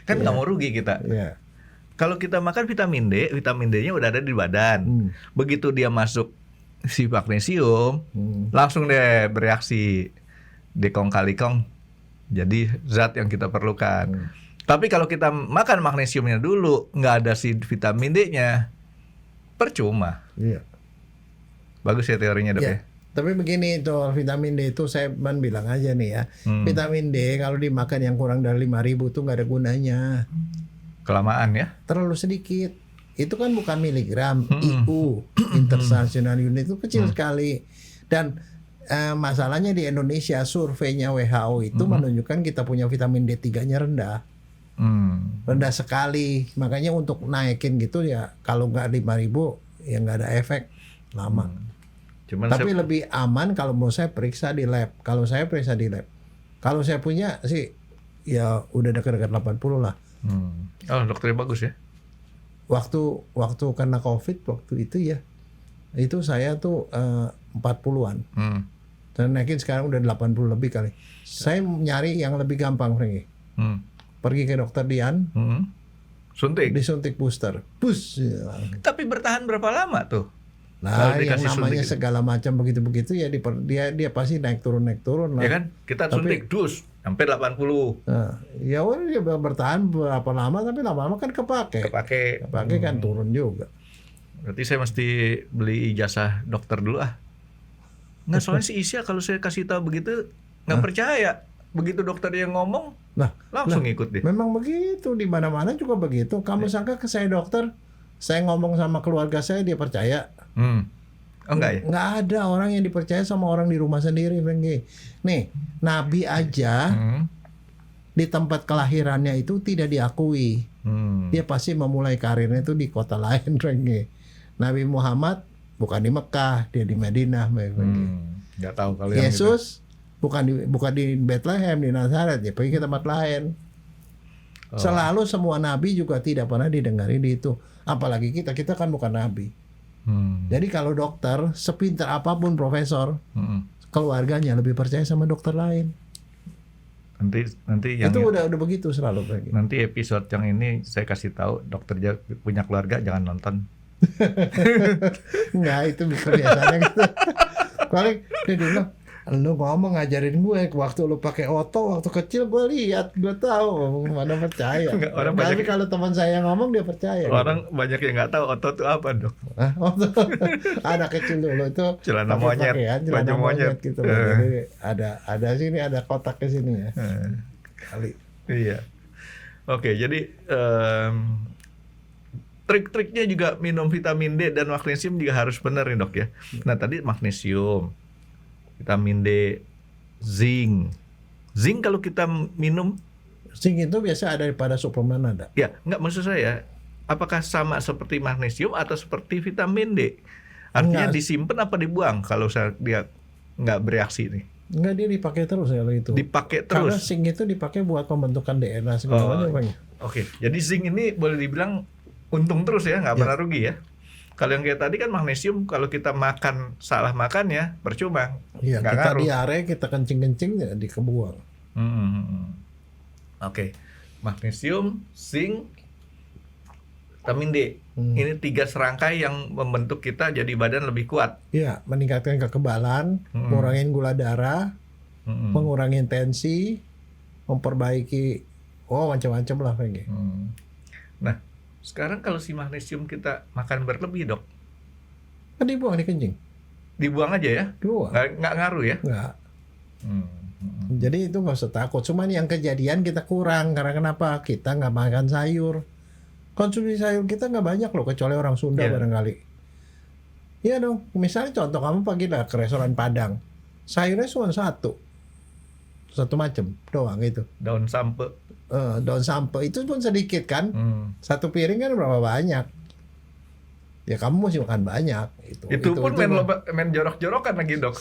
Kan nggak mau rugi kita. Kalau kita makan vitamin D-nya udah ada di badan. Begitu dia masuk si magnesium, langsung deh bereaksi dekong kali kong, jadi zat yang kita perlukan. Tapi kalau kita makan magnesiumnya dulu, nggak ada si vitamin D-nya, percuma. Iya. Bagus ya teorinya, Dok, ya. Tapi begini tuh, vitamin D itu saya bilang aja nih ya, vitamin D kalau dimakan yang kurang dari 5.000 tuh nggak ada gunanya. Kelamaan ya? Terlalu sedikit. Itu kan bukan miligram, IU, International Unit, itu kecil sekali. Dan masalahnya di Indonesia, surveinya WHO itu menunjukkan kita punya vitamin D3-nya rendah. Rendah sekali. Makanya untuk naikin gitu ya, kalau nggak 5.000 ya nggak ada efek lama. Tapi lebih aman kalau mau saya periksa di lab. Kalau saya periksa di lab. Kalau saya punya sih ya udah dekat-dekat 80 lah. Oh, dokternya bagus ya. Waktu kena COVID waktu itu ya, itu saya tuh 40-an. Dan naikin sekarang udah 80 lebih kali. Saya nyari yang lebih gampang, Franky. Pergi ke dokter Dian, suntik. disuntik booster. Tapi bertahan berapa lama tuh? Nah, Kalau yang dikasih namanya suntik segala macam begitu-begitu ya dia pasti naik turun lah. ya kan? Kita suntik dus sampai 80. Nah, ya udah dia bertahan berapa lama, tapi lama-lama kan kepake kan turun juga. Berarti saya mesti beli ijazah dokter dulu ah. Nggak, soalnya si Isya kalau saya kasih tahu begitu nggak percaya. Begitu dokter yang ngomong, langsung ikut deh. Memang begitu, di mana-mana juga begitu. Kamu sangka ke saya dokter, saya ngomong sama keluarga saya dia percaya? Oh enggak ya? Nggak ada orang yang dipercaya sama orang di rumah sendiri, Franky. Nih, Nabi aja di tempat kelahirannya itu tidak diakui. Dia pasti memulai karirnya itu di kota lain, Franky. Nabi Muhammad bukan di Mekah, dia di Madinah, Franky. Nggak tahu kalau Yesus bukan di Bethlehem, di Nazaret, dia pergi ke tempat lain. Selalu semua nabi juga tidak pernah didengari di itu. Apalagi kita kan bukan nabi. Jadi kalau dokter, sepintar apapun profesor, keluarganya lebih percaya sama dokter lain. Nanti yang itu udah begitu selalu, Franky. Nanti episode yang ini saya kasih tahu dokter punya keluarga jangan nonton. Nggak, itu kebiasaannya gitu. Paling dia bilang, lu ngomong ngajarin gue waktu lu pakai oto waktu kecil, gue lihat, gue tahu, mana percaya. Orang tapi kalau teman saya ngomong dia percaya. Orang gitu. Banyak yang nggak tahu oto itu apa, Dok. Oto anak kecil dulu itu celana monyet, baju monyet gitu. Jadi ada sini ada kotak ke sini ya. Kali. Iya. Oke, jadi trik-triknya juga minum vitamin D dan magnesium juga harus benar nih, Dok ya. Nah, tadi magnesium, vitamin D, zinc. Zinc kalau kita minum, zinc itu biasa ada pada suplemen ada. Ya, enggak, maksud saya, apakah sama seperti magnesium atau seperti vitamin D? Artinya disimpan apa dibuang kalau dia nggak bereaksi nih? Enggak, dia dipakai terus ya itu. Dipakai terus. Karena zinc itu dipakai buat pembentukan DNA segala macam. Oke, jadi zinc ini boleh dibilang untung terus ya, nggak pernah rugi ya. Kalau yang kayak tadi kan magnesium, kalau kita salah makan ya percuma. Iya, kita diare, kita kencing-kencing ya dikebuang. Oke. Magnesium, zinc, vitamin D. Ini 3 serangkai yang membentuk kita jadi badan lebih kuat. Iya, meningkatkan kekebalan, ngurangin gula darah, mengurangin tensi, memperbaiki macam-macam lah, Franky. Nah, sekarang kalau si magnesium kita makan berlebih, Dok, kan dibuang di kencing. Dibuang aja ya? Dibuang. Nggak ngaruh ya? Nggak. Jadi itu nggak usah takut. Cuman yang kejadian kita kurang. Karena kenapa? Kita nggak makan sayur. Konsumsi sayur kita nggak banyak loh, kecuali orang Sunda barangkali. Iya dong. Misalnya contoh, kamu pergi lah ke restoran Padang. Sayurnya cuma satu macam doang itu. Daun sampe. Daun sampe itu pun sedikit kan. Satu piring kan berapa banyak. Ya kamu mesti makan banyak. Itu pun main jorok-jorokan lagi, Dok.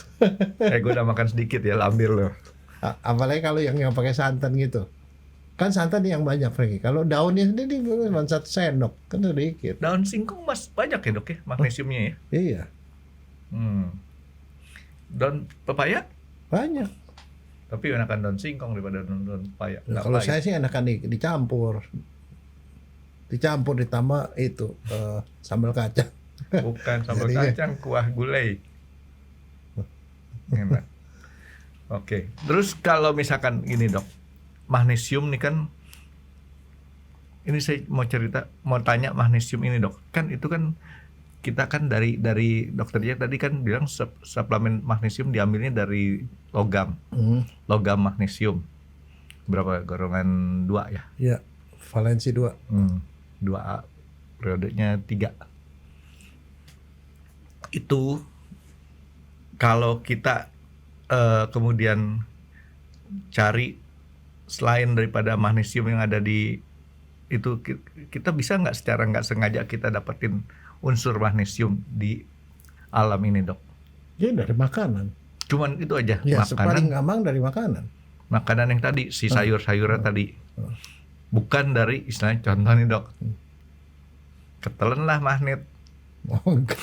Gue udah makan sedikit ya, lambil loh. Apalagi kalau yang pakai santan gitu. Kan santan yang banyak, Franky. Kalau daunnya sendiri cuma 1 sendok, kan sedikit. Daun singkong banyak ya, Dok ya, magnesiumnya ya? Iya. Daun pepaya? Banyak. Tapi enakan daun singkong daripada daun pepaya. Nah, kalau saya sih enakan dicampur ditambah itu sambal kacang. Bukan sambal kacang, kuah gulai. Enak. Oke. Terus kalau misalkan ini, Dok, magnesium nih kan, ini saya mau tanya magnesium ini, Dok. Kan itu kan kita kan dari dokter Jaya tadi kan bilang suplemen magnesium diambilnya dari logam. Logam magnesium. Berapa? Golongan 2 ya? Iya, valensi 2. 2A, periodenya 3. Itu kalau kita kemudian cari selain daripada magnesium yang ada di itu, kita bisa nggak secara nggak sengaja kita dapetin unsur magnesium di alam ini, Dok? Ya dari makanan. Cuman itu aja, ya, makanan. Paling gampang dari makanan. Makanan yang tadi, si sayur-sayuran tadi. Bukan dari, istilahnya contoh nih, Dok, ketelan lah magnet. Enggak.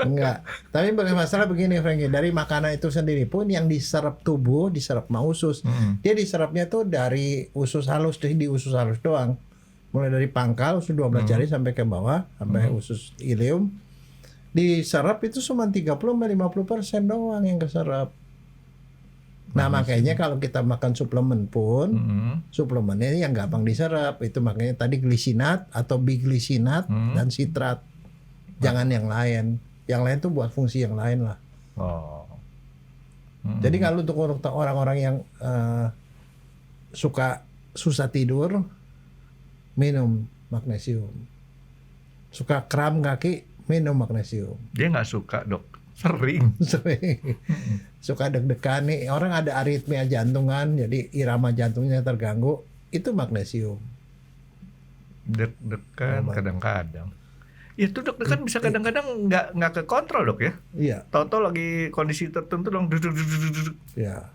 Enggak. Tapi masalah begini Frankie, dari makanan itu sendiri pun yang diserap tubuh, diserap sama usus. Dia diserapnya tuh dari usus halus, di usus halus doang. Mulai dari pangkal, usus 12 jari sampai ke bawah, sampai usus ileum. Diserap itu cuma 30-50% doang yang keserap. Nah makanya kalau kita makan suplemen pun, suplemennya yang gampang diserap. Itu makanya tadi glisinat atau biglisinat dan sitrat. Jangan yang lain. Yang lain tuh buat fungsi yang lain lah. Oh. Jadi kalau untuk orang-orang yang suka susah tidur, minum magnesium. Suka kram kaki, minum magnesium. Dia nggak suka dok, sering. Suka deg-degan nih, orang ada aritmia jantungan, jadi irama jantungnya terganggu, itu magnesium. Deg-degan kadang-kadang. Itu deg-degan bisa kadang-kadang nggak kekontrol dok ya? Iya. Tahu-tahu lagi kondisi tertentu dong, duduk. Ya.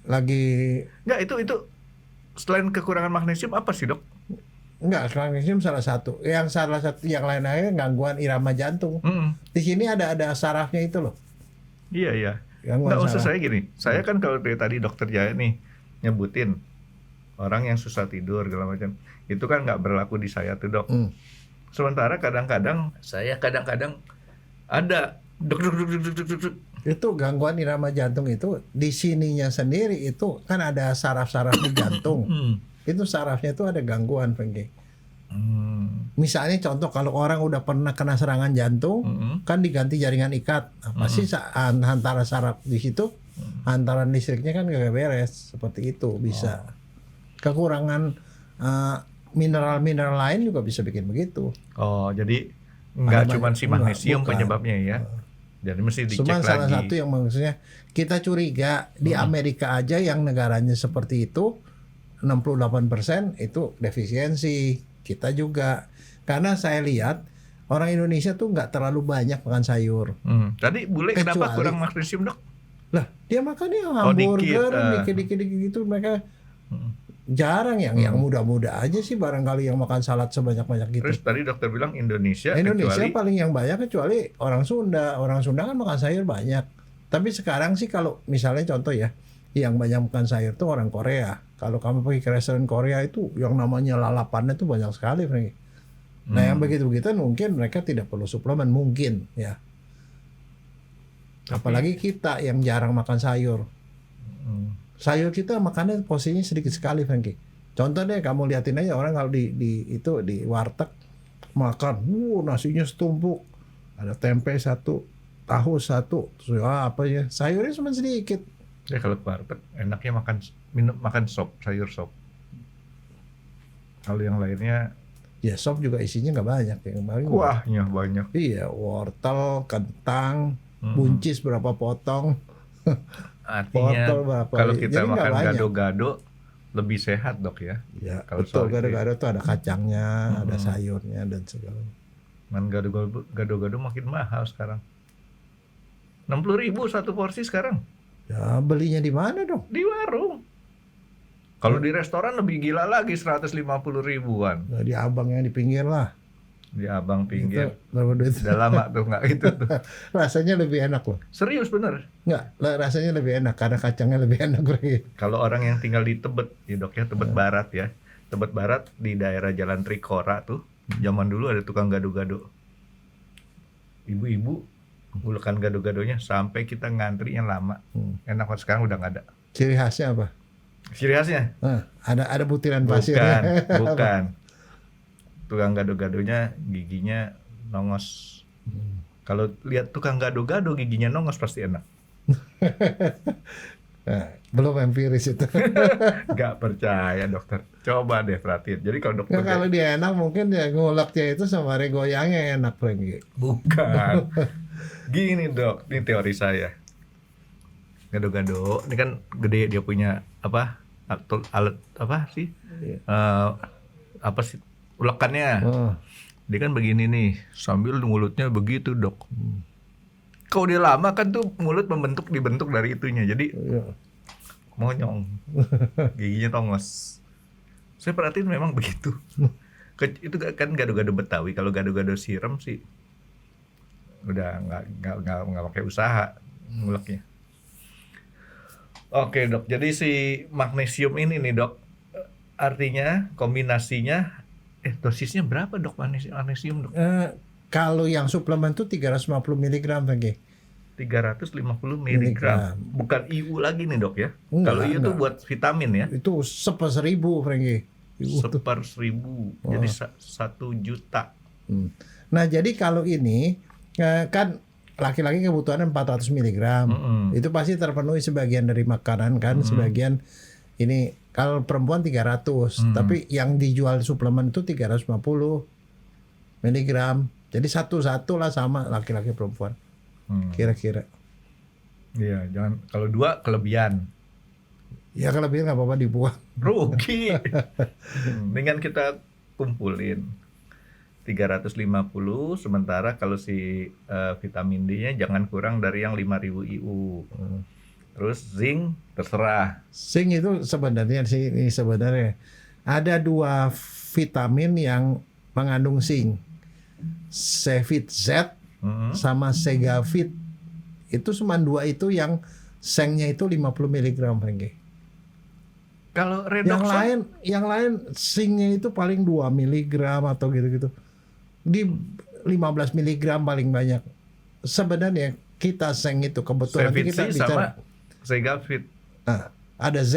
Lagi Nggak, itu selain kekurangan magnesium apa sih dok? enggak, magnesium salah satu. Yang yang lain-lainnya gangguan irama jantung. Di sini ada sarafnya itu loh. Iya. Gangguan Nggak, maksud saraf. saya gini, saya kan kalau dari tadi dokter Jaya nih nyebutin orang yang susah tidur segala macam, itu kan nggak berlaku di saya tuh dok. Sementara kadang-kadang saya ada duk. Itu gangguan irama jantung itu di sininya sendiri itu kan ada saraf-saraf di jantung. Itu sarafnya itu ada gangguan, Frankie. Misalnya contoh kalau orang udah pernah kena serangan jantung, kan diganti jaringan ikat. Nah, pasti antara saraf di situ, antara listriknya kan gak beres. Seperti itu bisa. Kekurangan mineral-mineral lain juga bisa bikin begitu. Oh, jadi nggak cuma si magnesium bukan. Penyebabnya ya. Jadi mesti dicek Cuma lagi. salah satu yang maksudnya kita curiga di Amerika aja yang negaranya seperti itu 68% itu defisiensi. Kita juga. Karena saya lihat orang Indonesia tuh nggak terlalu banyak makan sayur. Tadi bule kenapa Kecuali- kurang magnesium dok? Lah, dia makannya dikit, hamburger, dikit-dikit gitu mereka jarang yang muda-muda aja sih barangkali yang makan salad sebanyak-banyak gitu. Terus tadi dokter bilang Indonesia Indonesia kecuali paling yang banyak kecuali orang Sunda. Orang Sunda kan makan sayur banyak. Tapi sekarang sih kalau misalnya contoh ya, yang banyak makan sayur tuh orang Korea. Kalau kamu pergi ke restoran Korea itu yang namanya lalapannya tuh banyak sekali, Frankie. Nah, yang begitu-begitu mungkin mereka tidak perlu suplemen mungkin ya. Apalagi kita yang jarang makan sayur. Sayur kita makannya porsinya sedikit sekali, Frankie. Contoh deh kamu liatin aja orang kalau di warteg makan, nasinya setumpuk, ada tempe satu, tahu satu, terus apa ya, sayurnya cuma sedikit. ya kalau ke warteg enaknya makan sop, sayur sop. Kalau yang lainnya Ya sop juga isinya nggak banyak ya, kemarin. kuahnya banyak. Iya, wortel, kentang, buncis berapa potong. Artinya Wortel berapa? kalau kita Jadi nggak makan banyak. gado-gado lebih sehat dok ya. Ya, Kalau betul. soal itu Gado-gado tuh ada kacangnya, ada sayurnya dan segala. Man gado-gado makin mahal sekarang. 60.000 satu porsi sekarang Ya, belinya di mana dong? di warung. Kalau di restoran lebih gila lagi 150.000-an Nah, di abang yang di pinggir lah. di abang pinggir. Itu berapa duit? Udah lama tuh nggak itu tuh. Rasanya lebih enak loh. Serius bener. Nggak, rasanya lebih enak karena kacangnya lebih enak. Kalau orang yang tinggal di Tebet, ya dok ya, Tebet Barat ya. Tebet Barat di daerah Jalan Trikora tuh. Zaman dulu ada tukang gado-gado. Ibu-ibu ulekan gado-gadonya sampai kita ngantrinya lama. Enak banget, sekarang udah nggak ada. Ciri khasnya apa? Ciri khasnya? Ada butiran pasir. Bukan. Tukang gado-gadonya giginya nongos. Kalau lihat tukang gado-gado giginya nongos pasti enak. Nah, belum empiris itu. Gak percaya dokter. Coba deh perhatiin. Jadi kalau dokter Nah, kalau dia enak mungkin ya nguleknya itu sama goyangnya enak, Frankie. bukan. Gini dok, ini teori saya. Gado-gado, ini kan gede, dia punya apa? Alat apa sih? Apa sih? Ulekannya. Oh. Dia kan begini nih, sambil mulutnya begitu dok. Kalau dia lama kan tuh mulut dibentuk dari itunya, jadi Iya. monyong, giginya tongos. Saya perhatiin memang begitu. Itu kan gado-gado Betawi. Kalau gado-gado siram sih udah nggak pakai usaha nguleknya. Oke dok, jadi si magnesium ini nih dok, artinya kombinasinya, dosisnya berapa dok magnesium dok? Kalau yang suplemen tuh 350 mg lagi. 350 mg, bukan IU lagi nih dok ya? Kalau IU tuh buat vitamin ya? Itu 1/1000 Franky. 1/1000, jadi 1 juta. Nah jadi kalau ini kan laki-laki kebutuhannya 400 mg, itu pasti terpenuhi sebagian dari makanan kan, sebagian ini. Kalau perempuan 300, tapi yang dijual suplemen itu 350 mg. Jadi satu-satu lah sama laki-laki perempuan. Kira-kira. Iya, jangan kalau 2 kelebihan. Ya kelebihan nggak apa-apa dibuang. Rugi. Dengan kita kumpulin 350, sementara kalau si vitamin D-nya jangan kurang dari yang 5000 IU. Terus zinc terserah. Zinc itu sebenarnya ada 2 vitamin yang mengandung zinc. Cevit Z sama Segavit. Itu cuma 2 itu yang zinc-nya itu 50 mg Franky. Kalau redoxon yang lain zinc-nya itu paling 2 mg atau gitu-gitu. Di 15 mg paling banyak. Sebenarnya kita zinc itu kebetulan Cevit kita C bicara sama Segavit. Ada Z.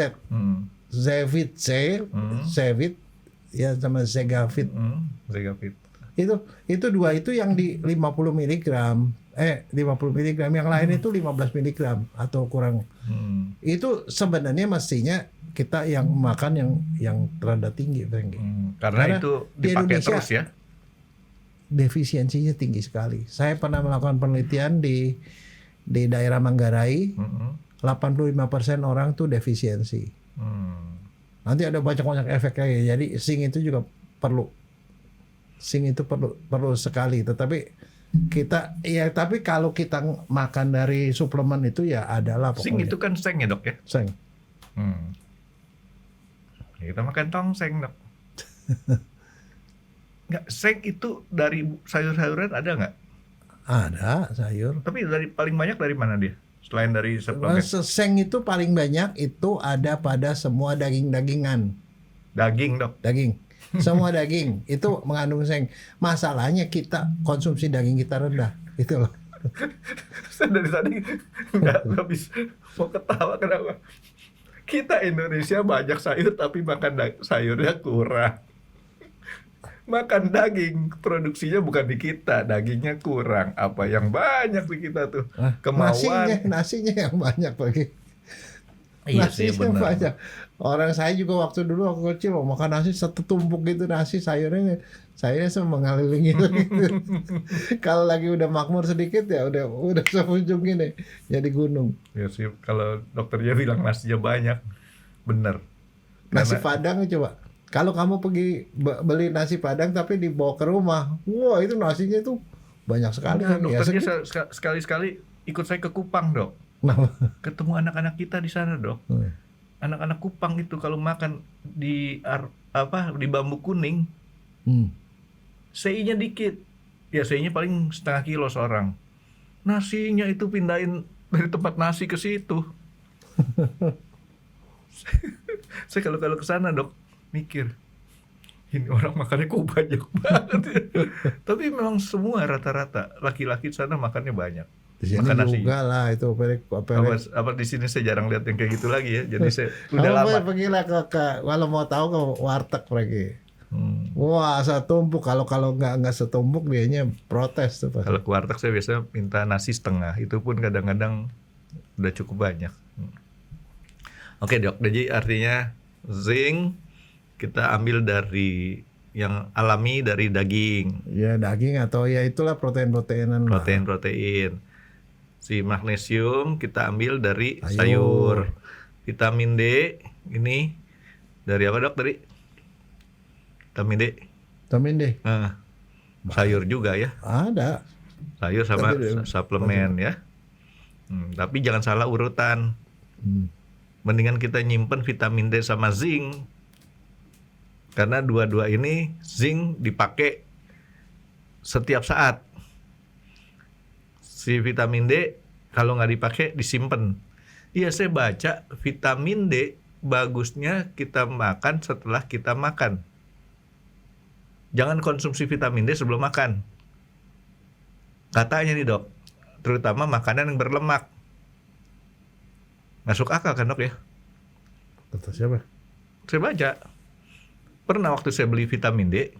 Zevit C, Zevit ya sama Segavit. Segavit. Itu 2 itu yang di 50 mg. 50 mg, yang lain itu 15 mg atau kurang. Itu sebenarnya mestinya kita yang makan yang rada tinggi, Franky. Karena itu dipakai terus ya. Defisiensinya tinggi sekali. Saya pernah melakukan penelitian di daerah Manggarai, 85% orang tuh defisiensi. Nanti ada banyak efeknya ya. Jadi zinc itu juga perlu. Zinc itu perlu sekali. Tetapi tapi kalau kita makan dari suplemen itu ya adalah pokoknya. Zinc itu kan seng ya dok ya? Seng. Kita makan tongseng dok. Nggak, seng itu dari sayur-sayuran ada nggak? Ada sayur. Tapi paling banyak dari mana dia? Selain dari suplemen. Seng itu paling banyak itu ada pada semua daging-dagingan. Daging dok. Daging. Semua daging itu mengandung seng. Masalahnya kita konsumsi daging kita rendah, gitu loh. Saya dari tadi nggak bisa mau ketawa kenapa? Kita Indonesia banyak sayur tapi makan sayurnya kurang. Makan daging produksinya bukan di kita, dagingnya kurang. Apa yang banyak di kita tuh? Kemauan. Nasinya yang banyak lagi. Iya sih benar. Banyak. Orang saya juga waktu kecil mau makan nasi satu tumpuk gitu, nasi sayurnya semua mengelilingi gitu. Kalau lagi udah makmur sedikit ya udah seujung gini jadi gunung. Ya sih, kalau dokternya bilang nasinya banyak, bener. Nasi Padang coba. Kalau kamu pergi beli nasi Padang tapi dibawa ke rumah, wah itu nasinya tuh banyak sekali. Nah, dokternya sekali-sekali ikut saya ke Kupang dok. Ketemu anak-anak kita di sana dok. Anak-anak Kupang itu kalau makan di bambu kuning, CI-nya dikit. Ya CI-nya paling setengah kilo seorang. Nasinya itu pindahin dari tempat nasi ke situ. Saya kalau ke sana dok mikir, ini orang makannya kok banyak banget ya. Tapi memang semua rata-rata laki-laki di sana makannya banyak. Di sini makan nasi juga lah itu apa di sini saya jarang lihat yang kayak gitu lagi ya. Jadi saya udah lama. Pergilah ke kalau mau tahu ke warteg lagi. Wah setumpuk, kalau nggak setumpuk dianya protes tuh. Kalau ke warteg saya biasanya minta nasi setengah, itu pun kadang-kadang udah cukup banyak. Oke dok, jadi artinya zinc kita ambil dari yang alami dari daging. Ya daging atau ya itulah protein-proteinan. Protein. Si magnesium kita ambil dari sayur. Vitamin D ini dari apa dok tadi? Vitamin D. Sayur juga ya? Ada. Sayur sama suplemen ya. Tapi jangan salah urutan. Mendingan kita nyimpen vitamin D sama zinc. Karena dua-dua ini zinc dipakai setiap saat. Si vitamin D kalau nggak dipakai disimpan. Iya, saya baca vitamin D bagusnya kita makan setelah kita makan. Jangan konsumsi vitamin D sebelum makan. Katanya nih dok, terutama makanan yang berlemak. Masuk akal kan dok ya? Kata siapa? Saya baca. Pernah waktu saya beli vitamin D,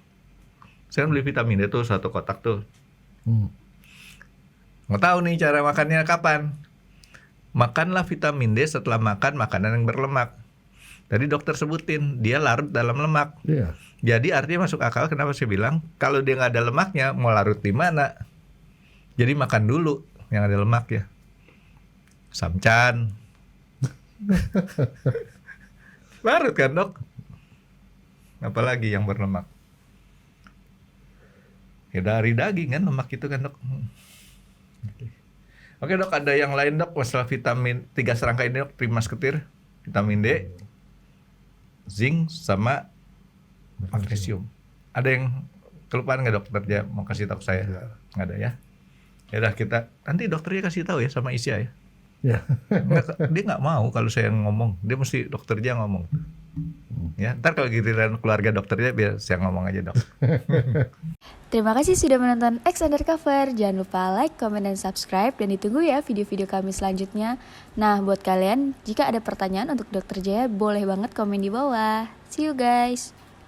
saya beli vitamin D tuh 1 kotak tuh. Nggak tahu nih cara makannya kapan. Makanlah vitamin D setelah makan makanan yang berlemak. Tadi dokter sebutin, dia larut dalam lemak. Iya. Jadi artinya masuk akal kenapa saya bilang, kalau dia nggak ada lemaknya, mau larut di mana? Jadi makan dulu yang ada lemak ya. Samcan. Larut kan dok? Apalagi yang berlemak. Ya dari daging kan lemak itu kan dok. Oke dok, ada yang lain dok masalah vitamin 3 serangka ini dok, Primas ketir, vitamin D, zinc sama magnesium. Ada yang kelupaan nggak dokter dia mau kasih tahu saya? Nggak ada ya? Ya udah kita nanti dokternya kasih tahu ya sama Isya ya. Ya. Dia nggak mau kalau saya ngomong, dia mesti dokter dia ngomong. Ya, ntar kalau giliran keluarga dokternya biar saya ngomong aja dok. Terima kasih sudah menonton X Undercover. Jangan lupa like, comment, dan subscribe. Dan ditunggu ya video-video kami selanjutnya. Nah, buat kalian, jika ada pertanyaan untuk Dr. Jaya, boleh banget komen di bawah. See you guys.